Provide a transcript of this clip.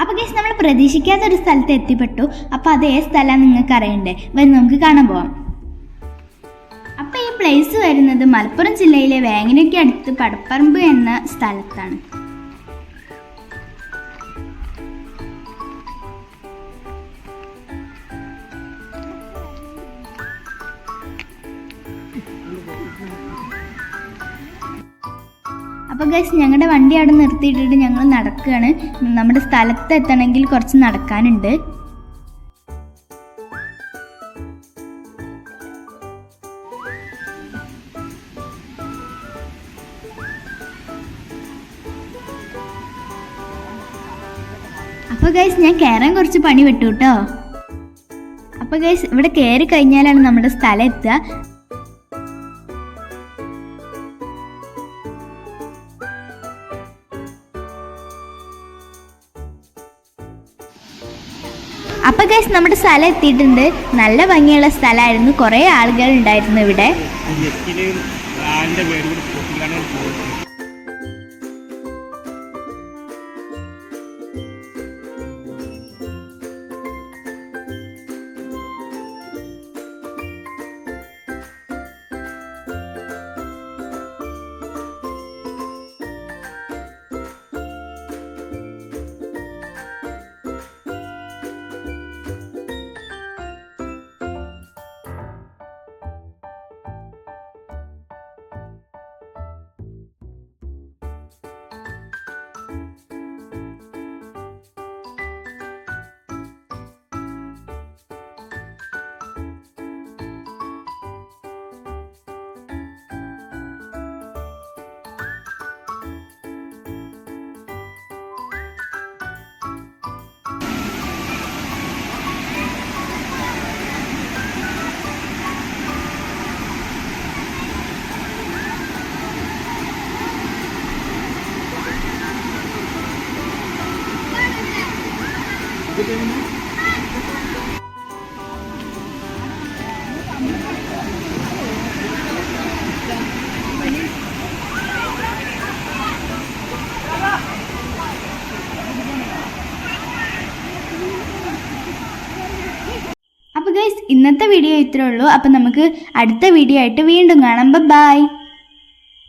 അപ്പോൾ ഗൈസ് നമ്മൾ പ്രതീക്ഷിക്കാത്തൊരു സ്ഥലത്ത് എത്തിപ്പെട്ടു. അപ്പോൾ അതേ സ്ഥലം നിങ്ങൾക്ക് അറിയണ്ടേ, വരും നമുക്ക് കാണാൻ പോവാം. അപ്പോൾ ഈ പ്ലേസ് വരുന്നത് മലപ്പുറം ജില്ലയിലെ വേങ്ങരയ്ക്ക് അടുത്ത് പടപ്പറമ്പ് എന്ന സ്ഥലത്താണ്. അപ്പോൾ ഗൈസ് ഞങ്ങളുടെ വണ്ടി അവിടെ നിർത്തിയിട്ടിട്ട് ഞങ്ങൾ നടക്കുകയാണ്. നമ്മുടെ സ്ഥലത്ത് എത്തണമെങ്കിൽ കുറച്ച് നടക്കാനുണ്ട്. അപ്പോൾ ഗൈസ് ഞാൻ കയറാൻ കുറച്ച് പണി വിട്ടു കേട്ടോ. അപ്പോൾ ഗൈസ് ഇവിടെ കയറി കഴിഞ്ഞാലാണ് നമ്മുടെ സ്ഥലം എത്തുക. അപ്പോൾ ഗൈസ് നമ്മുടെ സ്ഥലം എത്തിയിട്ടുണ്ട്. നല്ല ഭംഗിയുള്ള സ്ഥലമായിരുന്നു. കുറേ ആളുകൾ ഉണ്ടായിരുന്നു ഇവിടെ. അപ്പോൾ ഗൈസ് ഇന്നത്തെ വീഡിയോ ഇത്രേ ഉള്ളൂ. അപ്പോൾ നമുക്ക് അടുത്ത വീഡിയോ ആയിട്ട് വീണ്ടും കാണാം. ബൈ.